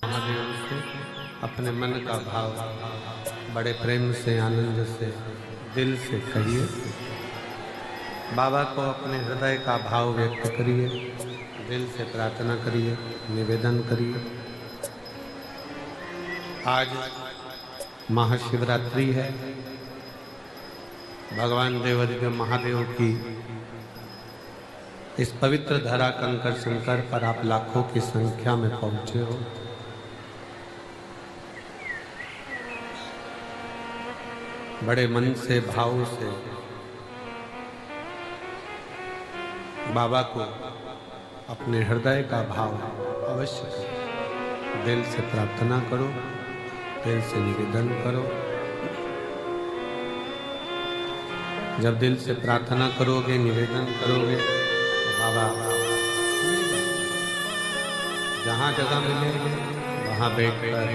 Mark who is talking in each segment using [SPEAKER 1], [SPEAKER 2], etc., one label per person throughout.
[SPEAKER 1] महादेव से अपने मन का भाव बड़े प्रेम से, आनंद से, दिल से कहिए। बाबा को अपने हृदय का भाव व्यक्त करिए, दिल से प्रार्थना करिए, निवेदन करिए। आज महाशिवरात्रि है। भगवान देवाधिदेव महादेव की इस पवित्र धरा कंकर शंकर पर आप लाखों की संख्या में पहुंचे हो। बड़े मन से, भाव से बाबा को अपने हृदय का भाव अवश्य करो। दिल से प्रार्थना करो, दिल से निवेदन करो। जब दिल से प्रार्थना करोगे, निवेदन करोगे तो बाबा जहाँ जगह मिले वहाँ बैठकर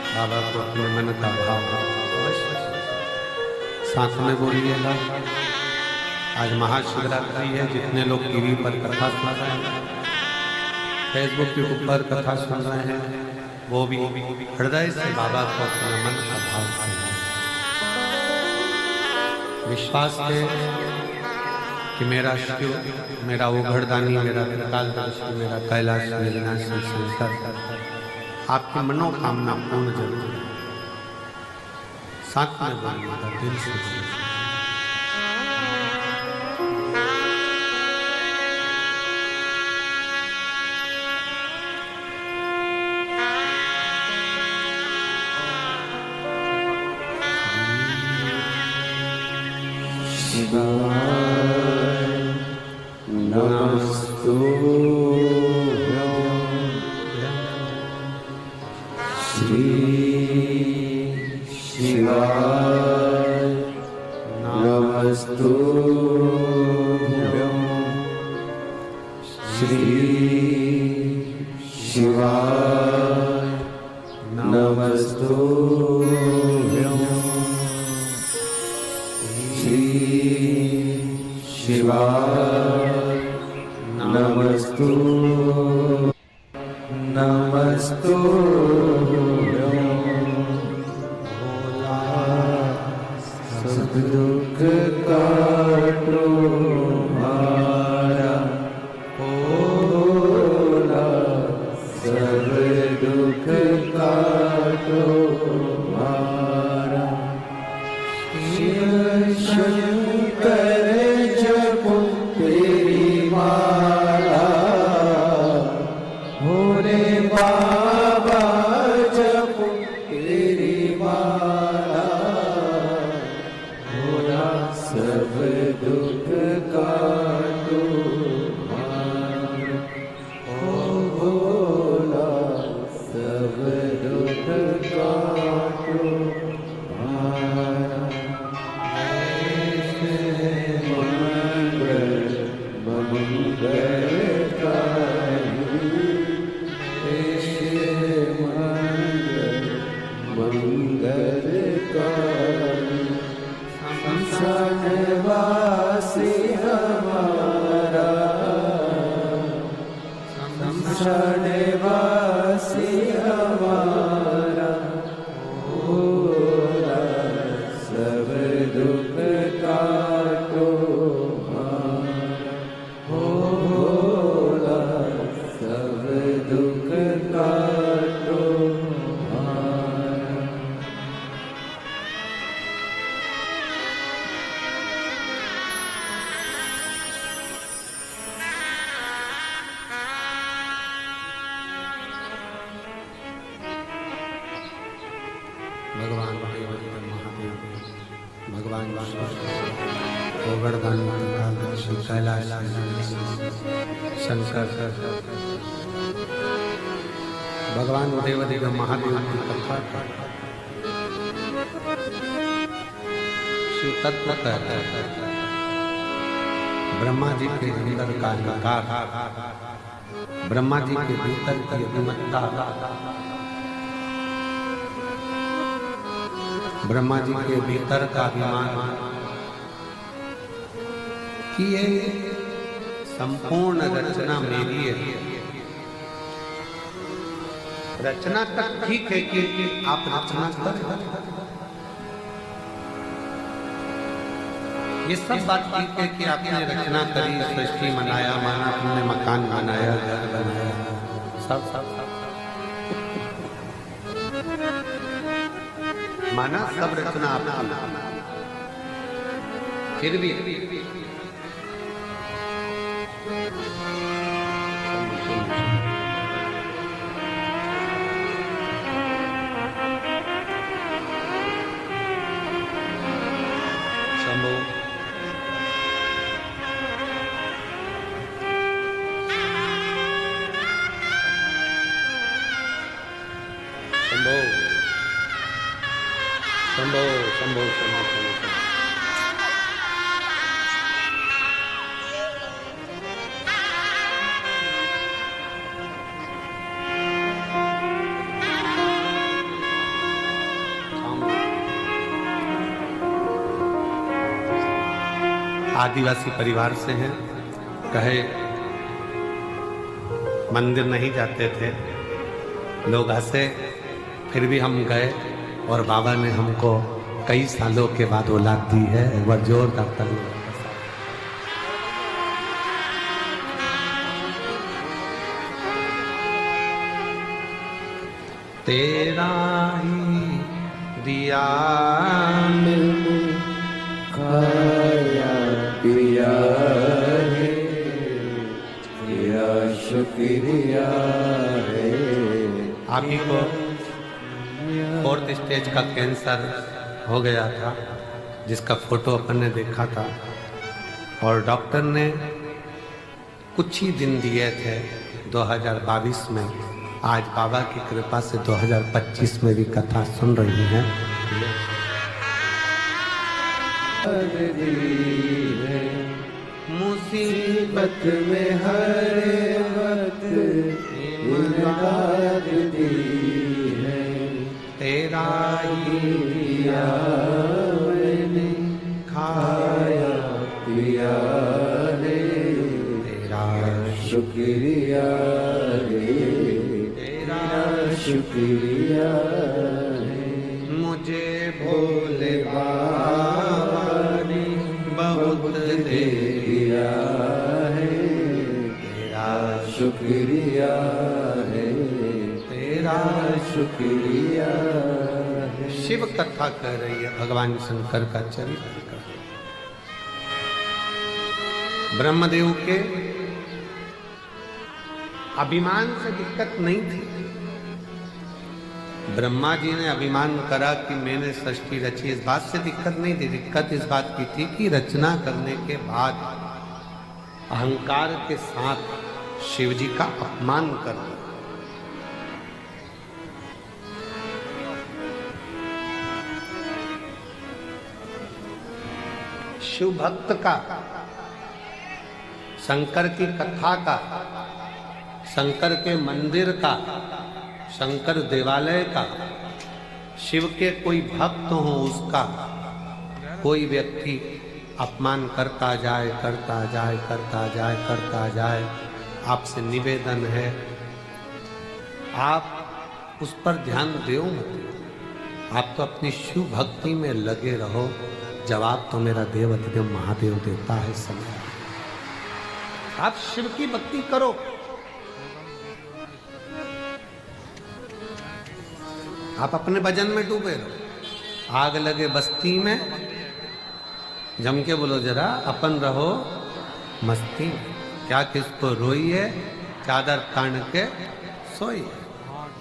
[SPEAKER 1] बाबा को अपने मन का भाव अवश्य साथ में बोलिएगा। आज महाशिवरात्रि है। जितने लोग टीवी पर कथा सुन रहे हैं, फेसबुक के ऊपर कथा सुन रहे हैं, वो भी हृदय से बाबा को अपना मन का भाव करें। विश्वास है कि मेरा शिव, मेरा उघड़दानी, मेरा त्रिकालदर्शी, मेरा कैलाश विनाशी शंकर आपकी मनोकामना पूर्ण जरूर है। साथ में बोलिएगा, दिल से बोलिएगा।
[SPEAKER 2] शिवाय नमस्तुभ्यं श्री शिवाय नमस्तुभ्यं श्री शिवाय नमस्तुभ्यं श्री शिवाय नमस्तुभ्यं भोला सब दुख काटो हमारा, भोला सब दुख काटो हमारा। शिव शंकर जपो तेरी माला, भोले बाबा जपो तेरी माला, भोला सब दुख काटो हमारा, ओ भोला सब दुख काटो हमारा। शरणवासी हमारा, शरणवासी हमारा, भोला सब दुख काटो हमारा, भोला सब दुख काटो हमारा।
[SPEAKER 1] भगवान महादेव, भगवान गोवर्धन, कैलाश शंकर, भगवान देवाधिदेव महादेव की कथा शिव तत्व कहता है। ब्रह्मा जी के अंदर का निकार, ब्रह्मा जी के भीतर की अभिमत्ता, ब्रह्मा जी के भीतर का अभिमान कि ये संपूर्ण रचना मेरी है। रचना तक ठीक है कि आप रचना करें, ये सब बात ठीक है कि आपने रचना करी, सृष्टि मनाया, माना तुमने मकान बनाया, घर बनाया, सब माना, सब रचना आपकी, फिर भी शंभो शंभो शंभो शंभो शंभो आदिवासी परिवार से हैं, कहे मंदिर नहीं जाते थे, लोग हंसे, फिर भी हम गए और बाबा ने हमको कई सालों के बाद औलाद दी है। एक बार जोरदार ताली। तेरा ही दिया
[SPEAKER 2] मैंने खाया पिया है, तेरा शुक्रिया है।
[SPEAKER 1] आप ही को 4th स्टेज का कैंसर हो गया था, जिसका फोटो अपन ने देखा था, और डॉक्टर ने कुछ ही दिन दिए थे 2022 में। आज बाबा की कृपा से 2025 में भी कथा सुन रही हैं।
[SPEAKER 2] मुसीबत में हर वक्त इमदाद दी है,
[SPEAKER 1] तेरा ही
[SPEAKER 2] दिया मैंने खाया पिया है,
[SPEAKER 1] तेरा
[SPEAKER 2] शुक्रिया है, तेरा शुक्रिया है।
[SPEAKER 1] मुझे भोले बाबा ने बहुत दे
[SPEAKER 2] दिया है,
[SPEAKER 1] तेरा
[SPEAKER 2] शुक्रिया है,
[SPEAKER 1] तेरा
[SPEAKER 2] शुक्रिया है।
[SPEAKER 1] शिव कथा कह रही है, भगवान शंकर का चरित्र कर। ब्रह्मदेव के अभिमान से दिक्कत नहीं थी। ब्रह्मा जी ने अभिमान करा कि मैंने सृष्टि रची, इस बात से दिक्कत नहीं थी। दिक्कत इस बात की थी कि रचना करने के बाद अहंकार के साथ शिव जी का अपमान कर दिया। शिव भक्त का, शंकर की कथा का, शंकर के मंदिर का, शंकर देवालय का, शिव के कोई भक्त हो उसका कोई व्यक्ति अपमान करता जाए, करता जाए, करता जाए, करता जाए, आपसे निवेदन है आप उस पर ध्यान दो मत। आप तो अपनी शिव भक्ति में लगे रहो। जवाब तो मेरा देव अधिदेव महादेव देता है समय। आप शिव की भक्ति करो। आप अपने भजन में डूबे रहो। आग लगे बस्ती में, जम के बोलो जरा, अपन रहो मस्ती में। क्या किसको रोई है, चादर तान के सोई।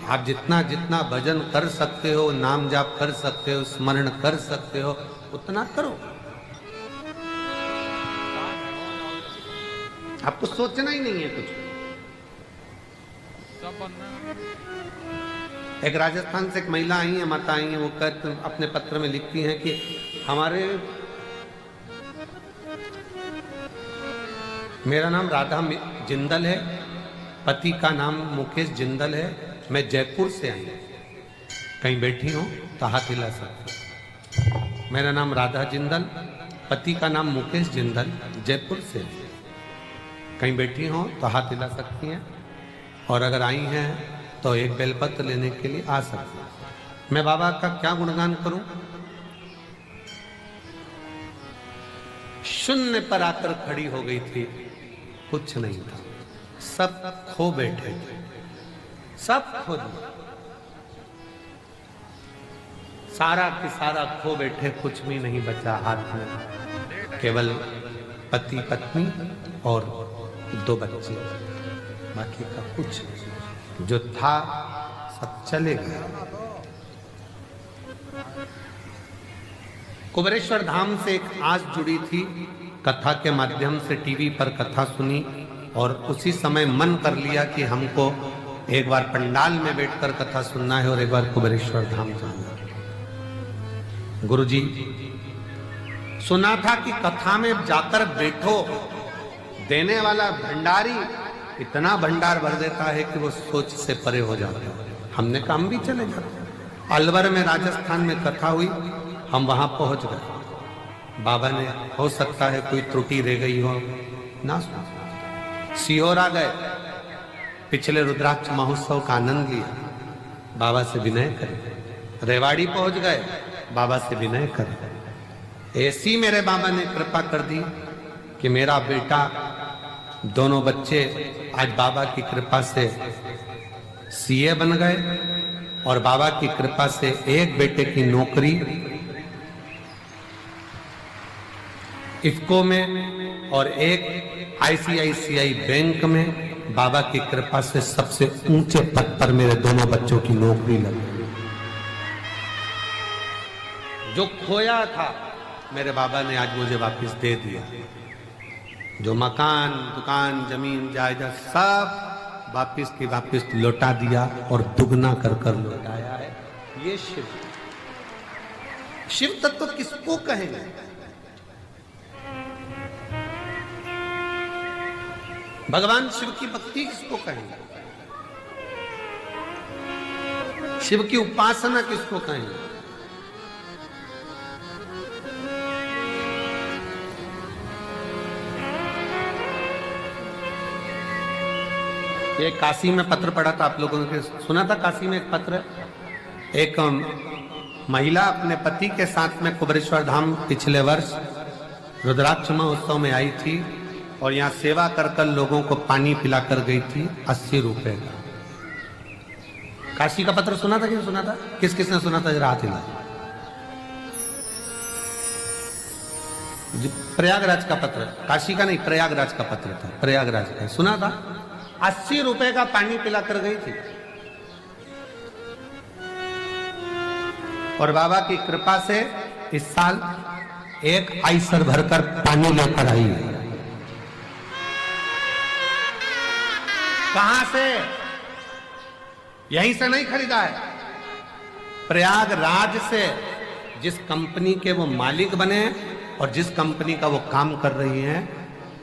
[SPEAKER 1] आप जितना जितना भजन कर सकते हो, नाम जाप कर सकते हो, स्मरण कर सकते हो, उतना करो। आपको सोचना ही नहीं है कुछ। एक राजस्थान से एक महिला आई है, माता आई है, वो अपने पत्र में लिखती हैं कि हमारे, मेरा नाम राधा जिंदल है, पति का नाम मुकेश जिंदल है, मैं जयपुर से आई हूँ, कहीं बैठी हूँ तो हाथ हिला सकती। मेरा नाम राधा जिंदल, पति का नाम मुकेश जिंदल, जयपुर से, कहीं बैठी हो तो हाथ हिला सकती हैं। और अगर आई हैं तो एक बेलपत्र लेने के लिए आ सकते हैं। मैं बाबा का क्या गुणगान करूं? शून्य पर आकर खड़ी हो गई थी, कुछ नहीं था, सब खो बैठे थे, सब खो दिया, सारा की सारा खो बैठे, कुछ भी नहीं बचा हाथ में, केवल पति पत्नी और 2 बच्चे, बाकी का कुछ जो था सब चले गए। कुबेरेश्वर धाम से एक आस जुड़ी थी, कथा के माध्यम से टीवी पर कथा सुनी और उसी समय मन कर लिया कि हमको एक बार पंडाल में बैठकर कथा सुनना है और एक बार कुबेरेश्वर धाम जाना है। गुरुजी, सुना था कि कथा में जाकर बैठो, देने वाला भंडारी इतना भंडार भर देता है कि वो सोच से परे हो जाता है। हमने कहा हम भी चले जाते। अलवर में राजस्थान में कथा हुई, हम वहां पहुंच गए। बाबा ने, हो सकता है कोई त्रुटि रह गई हो ना, सीहोर आ गए, पिछले रुद्राक्ष महोत्सव का आनंद लिया, बाबा से विनय करे। रेवाड़ी पहुंच गए, बाबा से विनय करे। ऐसी मेरे बाबा ने कृपा कर दी कि मेरा बेटा, दोनों बच्चे आज बाबा की कृपा से सीए बन गए और बाबा की कृपा से एक बेटे की नौकरी इफ्को में और एक आईसीआईसीआई बैंक में, बाबा की कृपा से सबसे ऊंचे पद पर मेरे दोनों बच्चों की नौकरी लगी। जो खोया था मेरे बाबा ने आज मुझे वापस दे दिया। जो मकान, दुकान, जमीन, जायदाद सब वापस की वापस लौटा दिया और दुगना कर कर लौटाया है। ये शिव तत्व किसको कहेंगे? भगवान शिव की भक्ति किसको कहेंगे? शिव की उपासना किसको कहेंगे? ये काशी में पत्र पढ़ा था, आप लोगों ने सुना था? काशी में एक पत्र, एक महिला अपने पति के साथ में कुबेरेश्वर धाम पिछले वर्ष रुद्राक्ष महोत्सव में आई थी और यहाँ सेवा कर कर लोगों को पानी पिला कर गई थी 80 रुपए का। काशी का पत्र सुना था कि नहीं सुना था? किस किसने सुना था जरा हाथ हिला। प्रयागराज का पत्र, काशी का नहीं, प्रयागराज का पत्र था, प्रयागराज का सुना था। 80 रुपए का पानी पिला कर गई थी और बाबा की कृपा से इस साल एक आइसर भरकर पानी लेकर आई है। कहां से? यहीं से नहीं खरीदा है, प्रयागराज से। जिस कंपनी के वो मालिक बने और जिस कंपनी का वो काम कर रही हैं,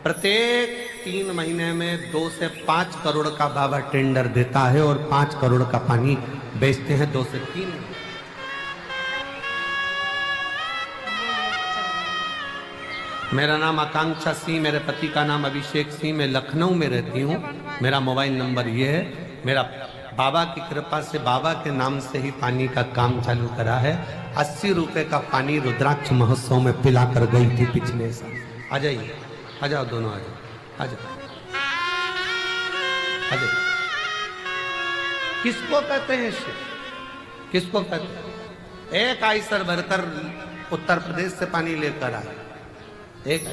[SPEAKER 1] प्रत्येक 3 महीने में 2 से 5 करोड़ का बाबा टेंडर देता है और 5 करोड़ का पानी बेचते हैं 2 से 3। मेरा नाम आकांक्षा सिंह, मेरे पति का नाम अभिषेक सिंह, मैं लखनऊ में रहती हूँ। मेरा मोबाइल नंबर ये है। मेरा बाबा की कृपा से बाबा के नाम से ही पानी का काम चालू करा है। 80 रुपए का पानी रुद्राक्ष महोत्सव में पिला कर गई थी पिछले साल। आ जाइए, आ जाओ दोनों, आ जाओ, आ जाओ, आ जाओ। किसको कहते हैं शिव? किसको कहते हैं? एक आइसर भरकर उत्तर प्रदेश से पानी लेकर आए। एक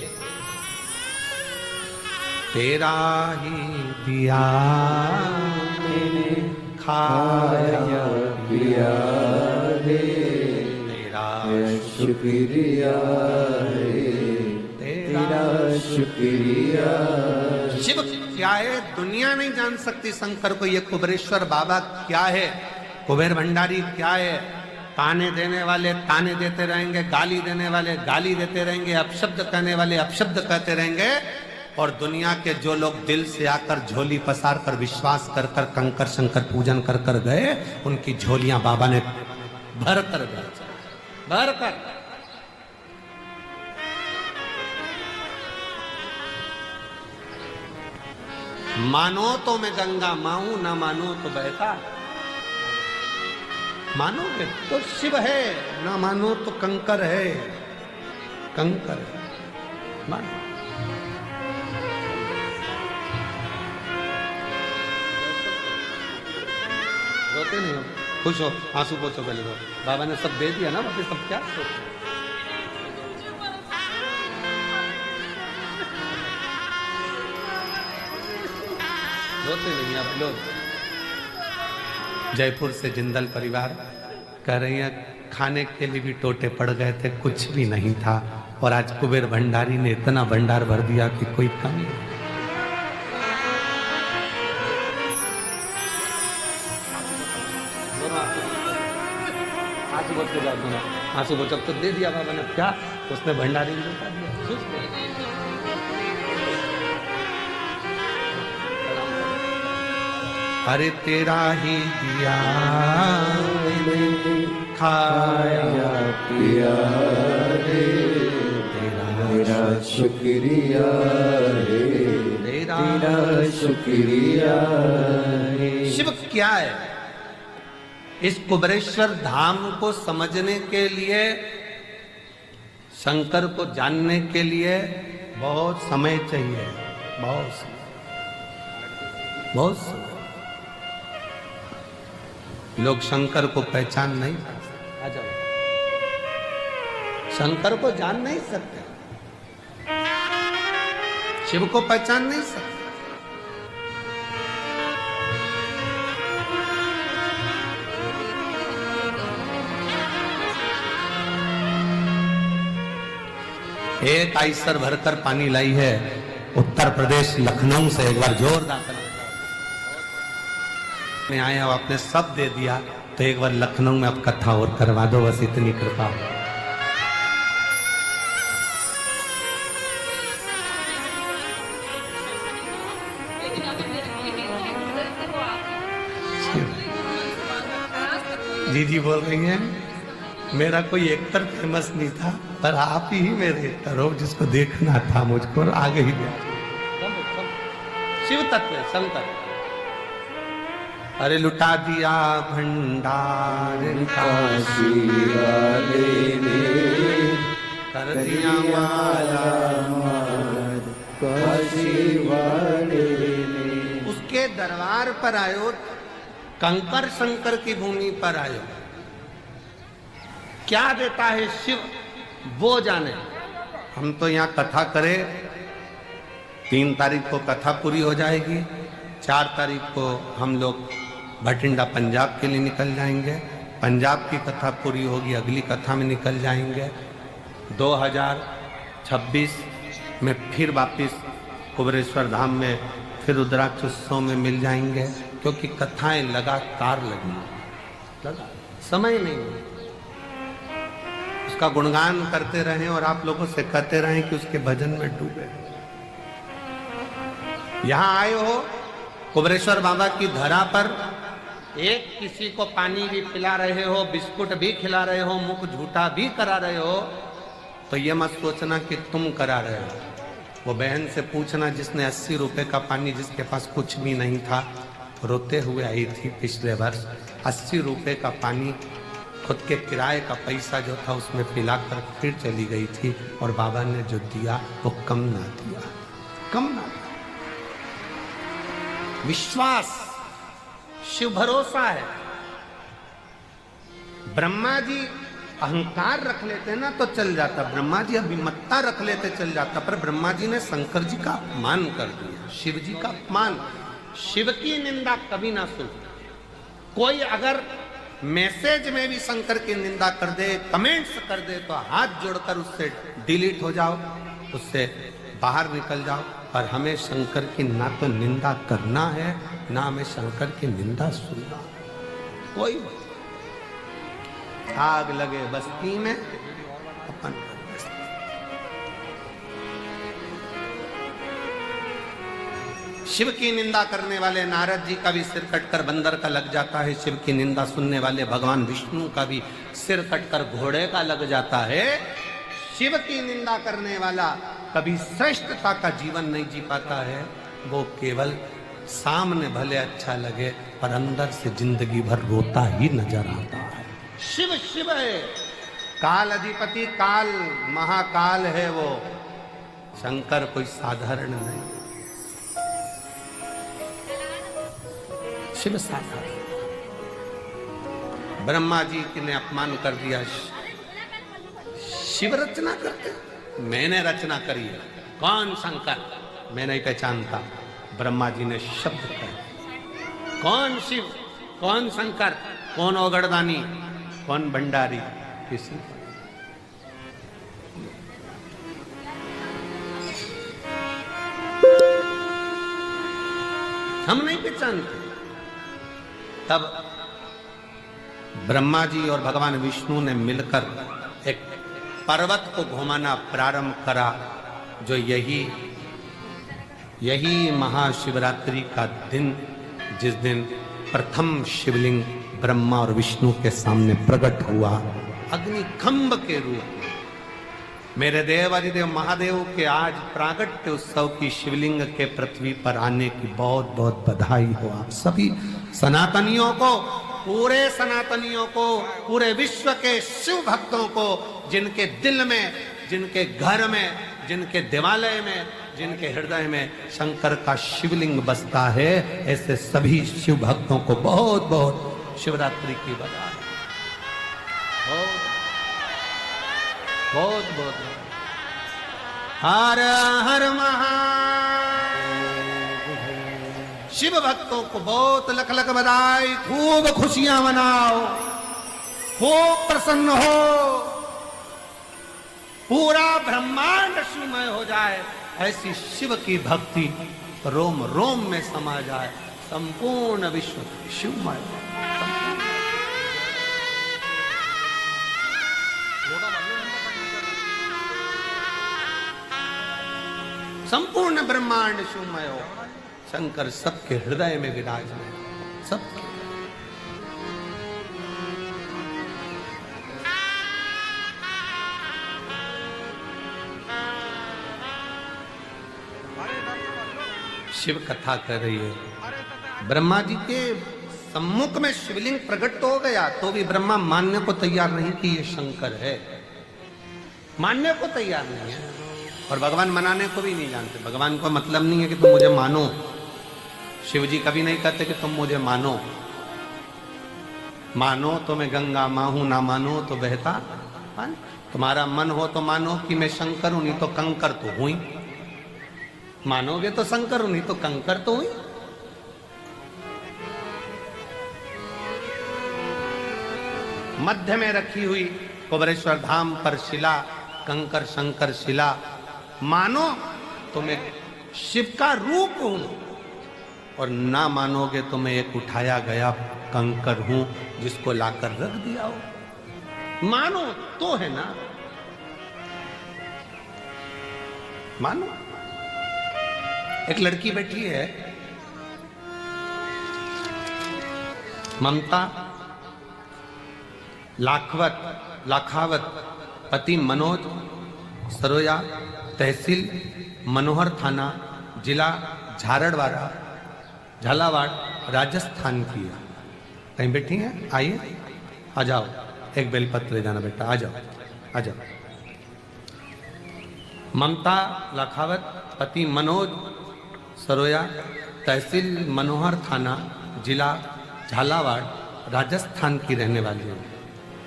[SPEAKER 1] तेरा ही दिया मैंने खाया
[SPEAKER 2] पिया रे,
[SPEAKER 1] तेरा
[SPEAKER 2] शुक्रिया रे, तेरा शुक्रिया।
[SPEAKER 1] शिव क्या है दुनिया नहीं जान सकती शंकर को। ये कुबेरेश्वर बाबा क्या है, कुबेर भंडारी क्या है। ताने देने वाले ताने देते रहेंगे, गाली देने वाले गाली देते रहेंगे, अपशब्द कहने वाले अपशब्द कहते रहेंगे। और दुनिया के जो लोग दिल से आकर झोली पसार कर विश्वास कर कर कंकर शंकर पूजन कर कर गए, उनकी झोलियां बाबा ने भर कर गए, भर कर। मानो तो मैं गंगा माऊं, ना मानो तो बहता। मानोगे तो शिव है, ना मानो तो कंकर है, कंकर है। मानो। रोते नहीं हो, खुश हो, आंसू पोछो पहले तो। बाबा ने सब दे दिया ना, बाकी सब क्या रोते नहीं आप लोग। जयपुर से जिंदल परिवार कह रही है खाने के लिए भी टोटे पड़ गए थे, कुछ भी नहीं था, और आज कुबेर भंडारी ने इतना भंडार भर दिया कि कोई कमी नहीं। आंसू बचक तो दे दिया बाबा ने, क्या उसने भंडारी में बता दिया। अरे तेरा ही दिया खाया
[SPEAKER 2] पिया रे, तेरा शुक्रिया रे, तेरा शुक्रिया रे।
[SPEAKER 1] शिव क्या है? इस कुबेरेश्वर धाम को समझने के लिए, शंकर को जानने के लिए बहुत समय चाहिए, बहुत समय, बहुत समय। लोग शंकर को पहचान नहीं सकते। आ जाओ, शंकर को जान नहीं सकते, शिव को पहचान नहीं सकते। एक आइसर भरकर पानी लाई है उत्तर प्रदेश लखनऊ से, एक बार जोरदार में आए हो, आपने सब दे दिया, तो एक बार लखनऊ में आप कथा और करवा दो, बस इतनी कृपा हो। दीदी बोल रही हैं मेरा कोई एक्टर फेमस नहीं था, पर आप ही मेरे एक्टर हो, जिसको देखना था मुझको, और आगे ही गया। शिव तत्व है, शंकर। अरे लुटा दिया भंडार
[SPEAKER 2] काशी वाले ने,
[SPEAKER 1] कर दिया माला
[SPEAKER 2] मार काशी वाले ने।
[SPEAKER 1] उसके दरबार पर आयो, कंकर शंकर की भूमि पर आयो। क्या देता है शिव वो जाने। हम तो यहाँ कथा करें, 3 तारीख को कथा पूरी हो जाएगी, 4 तारीख को हम लोग भटिंडा पंजाब के लिए निकल जाएंगे, पंजाब की कथा पूरी होगी, अगली कथा में निकल जाएंगे। 2026 में फिर वापिस कुबेरेश्वर धाम में फिर रुद्राक्ष उत्सव में मिल जाएंगे, क्योंकि कथाएं लगातार लगी, लगा समय नहीं। उसका गुणगान करते रहें और आप लोगों से कहते रहें कि उसके भजन में डूबे। यहां आए हो कुबेरेश्वर बाबा की धरा पर, एक किसी को पानी भी पिला रहे हो, बिस्कुट भी खिला रहे हो, मुख झूठा भी करा रहे हो, तो ये मत सोचना कि तुम करा रहे हो। वो बहन से पूछना जिसने 80 रुपए का पानी, जिसके पास कुछ भी नहीं था, रोते हुए आई थी पिछले वर्ष, 80 रुपए का पानी खुद के किराए का पैसा जो था उसमें पिलाकर फिर चली गई थी, और बाबा ने जो दिया वो कम ना दिया, कम ना दिया। विश्वास, शिव भरोसा है। ब्रह्मा जी अहंकार रख लेते ना तो चल जाता, ब्रह्मा जी अभिमत्ता रख लेते चल जाता, पर ब्रह्मा जी ने शंकर जी का अपमान कर दिया, शिव जी का अपमान। शिव की निंदा कभी ना सुन। कोई अगर मैसेज में भी शंकर की निंदा कर दे, कमेंट्स कर दे, तो हाथ जोड़कर उससे डिलीट हो जाओ, उससे बाहर निकल जाओ। पर हमें शंकर की ना तो निंदा करना है, ना हमें शंकर की निंदा सुनना। कोई आग लगे बस्ती में अपन शिव की निंदा करने वाले नारद जी का भी सिर कटकर बंदर का लग जाता है, शिव की निंदा सुनने वाले भगवान विष्णु का भी सिर कटकर घोड़े का लग जाता है। शिव की निंदा करने वाला कभी श्रेष्ठता का जीवन नहीं जी पाता है, वो केवल सामने भले अच्छा लगे पर अंदर से जिंदगी भर रोता ही नजर आता है। शिव शिव है, काल अधिपति, काल महाकाल है वो। शंकर कोई साधारण नहीं, शिव साधारण। ब्रह्मा जी ने अपमान कर दिया, शिव रचना करते, मैंने रचना करी है। कौन शंकर? मैं नहीं पहचानता। ब्रह्मा जी ने शब्द कहा, कौन शिव, कौन शंकर, कौन ओगड़दानी, कौन भंडारी, किसी हम नहीं पहचानते। तब ब्रह्मा जी और भगवान विष्णु ने मिलकर एक पर्वत को घुमाना प्रारंभ करा, जो यही महाशिवरात्रि का दिन, जिस दिन प्रथम शिवलिंग ब्रह्मा और विष्णु के सामने प्रकट हुआ अग्निखंभ के रूप में। मेरे देव अधिदेव महादेव के आज प्रागट्य उत्सव की शिवलिंग के पृथ्वी पर आने की बहुत बहुत बधाई हो आप सभी सनातनियों को, पूरे सनातनियों को, पूरे विश्व के शिव भक्तों को, जिनके दिल में, जिनके घर में, जिनके देवालय में, जिनके हृदय में शंकर का शिवलिंग बसता है, ऐसे सभी शिव भक्तों को बहुत बहुत शिवरात्रि की बधाई। बहुत बहुत हर हर महादेव। शिव भक्तों को बहुत लख लख बधाई, खूब खुशियां मनाओ, खूब प्रसन्न हो, पूरा ब्रह्मांड शिवमय हो जाए, ऐसी शिव की भक्ति रोम रोम में समा जाए, संपूर्ण विश्व शिवमय। संपूर्ण ब्रह्मांड शिवमय हो, शंकर सबके हृदय में विराजमान, सबके। शिव कथा कर रही है। ब्रह्मा जी के सम्मुख में शिवलिंग प्रकट तो हो गया, तो भी ब्रह्मा मानने को तैयार नहीं कि ये शंकर है, मानने को तैयार नहीं है। और भगवान मनाने को भी नहीं जानते। भगवान को मतलब नहीं है कि तुम मुझे मानो। शिव जी कभी नहीं कहते कि तुम मुझे मानो। मानो तो मैं गंगा माँ हूं, ना मानो तो बहता पानी। तुम्हारा मन हो तो मानो कि मैं शंकर हूं, नहीं तो कंकर तो हुई। मानोगे तो शंकर हूं, नहीं तो कंकर तो हुई। मध्य में रखी हुई कुबरेश्वर धाम पर शिला, कंकर शंकर शिला। मानो तो मैं शिव का रूप हूं, और ना मानोगे तो मैं एक उठाया गया कंकर हूं जिसको लाकर रख दिया हो। मानो तो है ना, मानो। एक लड़की बैठी है, ममता लाखावत, पति मनोज सरोया, तहसील मनोहर थाना, जिला झालावाड़, राजस्थान की है। कहीं बैठी हैं? आइए, आ जाओ, एक बेलपत्र ले जाना बेटा, आ जाओ, आ जाओ। ममता लाखावत, पति मनोज सरोया, तहसील मनोहर थाना, जिला झालावाड़, राजस्थान की रहने वाली है।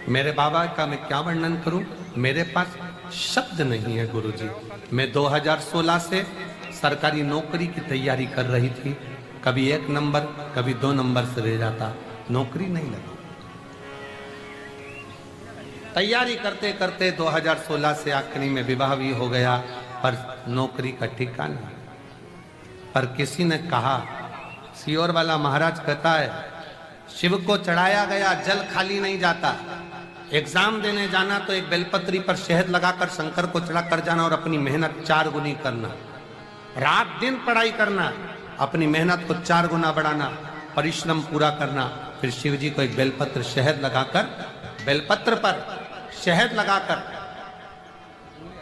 [SPEAKER 1] मेरे बाबा का मैं क्या वर्णन करूं, मेरे पास शब्द नहीं है गुरुजी। मैं 2016 से सरकारी नौकरी की तैयारी कर रही थी। कभी 1 नंबर, कभी 2 नंबर से रह जाता, नौकरी नहीं लगी। तैयारी करते करते 2016 से आखिरी में विवाह भी हो गया, पर नौकरी का ठिकाना। पर किसी ने कहा, सियोर वाला महाराज कहता है, शिव को चढ़ाया गया जल खाली नहीं जाता। एग्जाम देने जाना तो एक बेलपत्री पर शहद लगाकर शंकर को चढ़ा कर जाना, और अपनी मेहनत 4 गुनी करना, रात दिन पढ़ाई करना, अपनी मेहनत को 4 गुना बढ़ाना, परिश्रम पूरा करना। फिर शिव जी को एक बेलपत्र शहद लगाकर, बेलपत्र पर शहद लगाकर,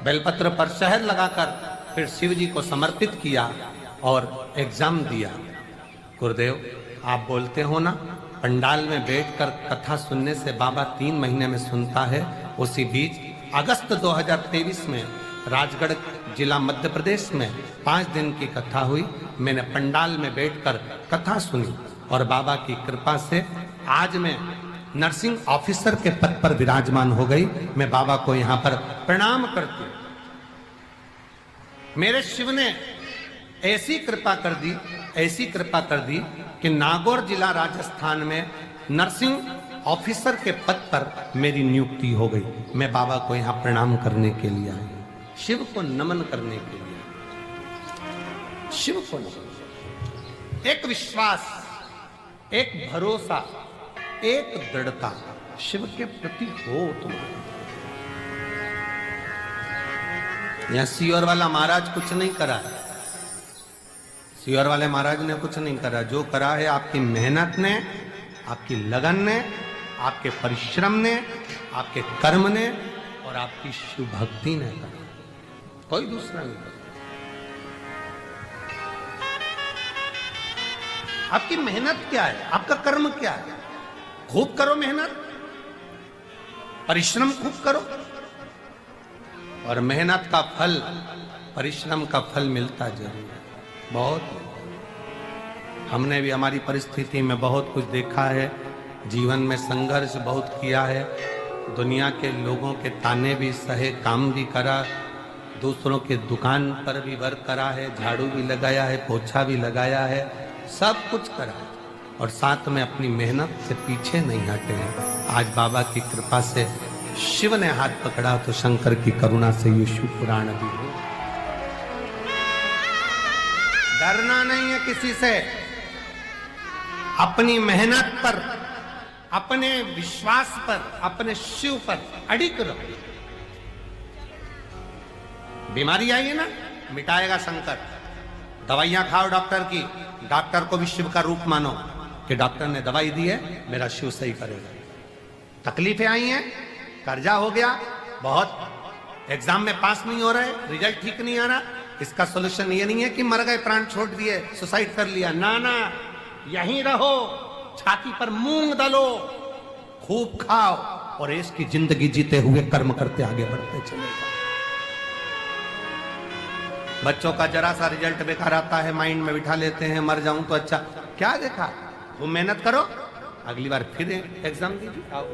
[SPEAKER 1] बेलपत्र पर शहद लगाकर फिर शिव जी को समर्पित किया और एग्जाम दिया। गुरुदेव आप बोलते हो ना पंडाल में बैठकर कथा सुनने से बाबा 3 महीने में सुनता है। उसी बीच अगस्त 2023 में राजगढ़ जिला मध्य प्रदेश में 5 दिन की कथा हुई। मैंने पंडाल में बैठकर कथा सुनी और बाबा की कृपा से आज मैं नर्सिंग ऑफिसर के पद पर विराजमान हो गई। मैं बाबा को यहां पर प्रणाम करती हूं। मेरे शिव ने ऐसी कृपा कर दी कि नागौर जिला राजस्थान में नर्सिंग ऑफिसर के पद पर मेरी नियुक्ति हो गई। मैं बाबा को यहां प्रणाम करने के लिए आई, शिव को नमन करने के लिए, शिव को नमन। एक विश्वास, एक भरोसा, एक दृढ़ता शिव के प्रति हो तुम्हारा। यहां सीहोर वाला महाराज कुछ नहीं करा है, सीहोर वाले महाराज ने कुछ नहीं करा। जो करा है आपकी मेहनत ने, आपकी लगन ने, आपके परिश्रम ने, आपके कर्म ने और आपकी शिव भक्ति ने करा, कोई दूसरा नहीं करा। आपकी मेहनत क्या है, आपका कर्म क्या है? खूब करो मेहनत, परिश्रम खूब करो और मेहनत का फल, परिश्रम का फल मिलता जरूर है। बहुत हमने भी हमारी परिस्थिति में बहुत कुछ देखा है, जीवन में संघर्ष बहुत किया है, दुनिया के लोगों के ताने भी सहे, काम भी करा, दूसरों के दुकान पर भी वर्क करा है, झाड़ू भी लगाया है, पोछा भी लगाया है, सब कुछ करा और साथ में अपनी मेहनत से पीछे नहीं हटे हैं। आज बाबा की कृपा से शिव ने हाथ पकड़ा तो शंकर की करुणा से ये शिव पुराण भी हो। डरना नहीं है किसी से, अपनी मेहनत पर, अपने विश्वास पर, अपने शिव पर अडिग रहो। बीमारी आई है ना, मिटाएगा शंकर। दवाइयां खाओ डॉक्टर की, डॉक्टर को भी शिव का रूप मानो कि डॉक्टर ने दवाई दी है, मेरा शिव सही करेगा। तकलीफें आई हैं, कर्जा हो गया, बहुत एग्जाम में पास नहीं हो रहे, रिजल्ट ठीक नहीं आ रहा, इसका सोल्यूशन ये नहीं है कि मर गए, प्राण छोड़ दिए, सुसाइड कर लिया। ना ना, यहीं रहो, छाती पर मूंग डालो, खूब खाओ और इसकी जिंदगी जीते हुए कर्म करते आगे बढ़ते चले जाओ। बच्चों का जरा सा रिजल्ट बेकार आता है, माइंड में बिठा लेते हैं मर जाऊं तो अच्छा। क्या देखा, तुम मेहनत करो, अगली बार फिर एग्जाम दीजिए। आओ।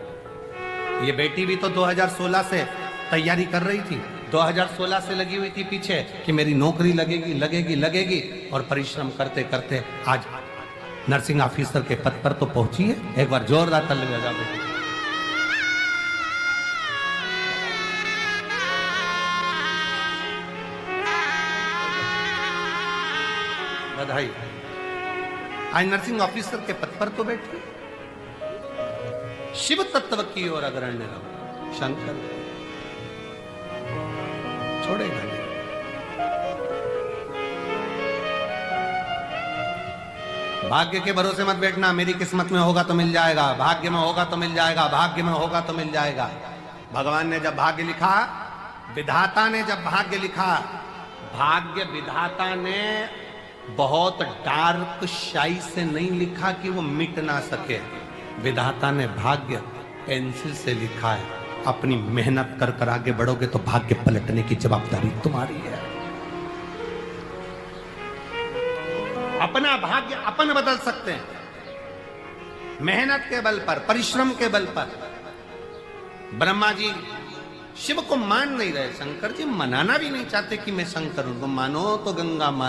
[SPEAKER 1] ये बेटी भी तो 2016 से तैयारी कर रही थी, 2016 से लगी हुई थी पीछे कि मेरी नौकरी लगेगी लगेगी लगेगी और परिश्रम करते करते आज नर्सिंग ऑफिसर के पद पर तो पहुंची है। एक बार जोरदार ताली बजाओ बेटी। बधाई। आज नर्सिंग ऑफिसर के पद पर तो बैठी, शिव तत्व की ओर अग्रण्य रहो। शंकर छोड़ेगा नहीं। भाग्य के भरोसे मत बैठना, मेरी किस्मत में होगा तो मिल जाएगा, भाग्य में होगा तो मिल जाएगा, भाग्य में होगा तो मिल जाएगा। भगवान ने जब भाग्य लिखा, विधाता ने जब भाग्य लिखा, भाग्य विधाता ने बहुत डार्क शाई से नहीं लिखा कि वो मिट ना सके। विधाता ने भाग्य पेंसिल से लिखा है। अपनी मेहनत कर कर आगे बढ़ोगे तो भाग्य पलटने की जवाबदारी तुम्हारी है। अपना भाग्य अपन बदल सकते हैं, मेहनत के बल पर, परिश्रम के बल पर। ब्रह्मा जी शिव को मान नहीं रहे, शंकर जी मनाना भी नहीं चाहते कि मैं शंकर हूं। मानो तो गंगा मान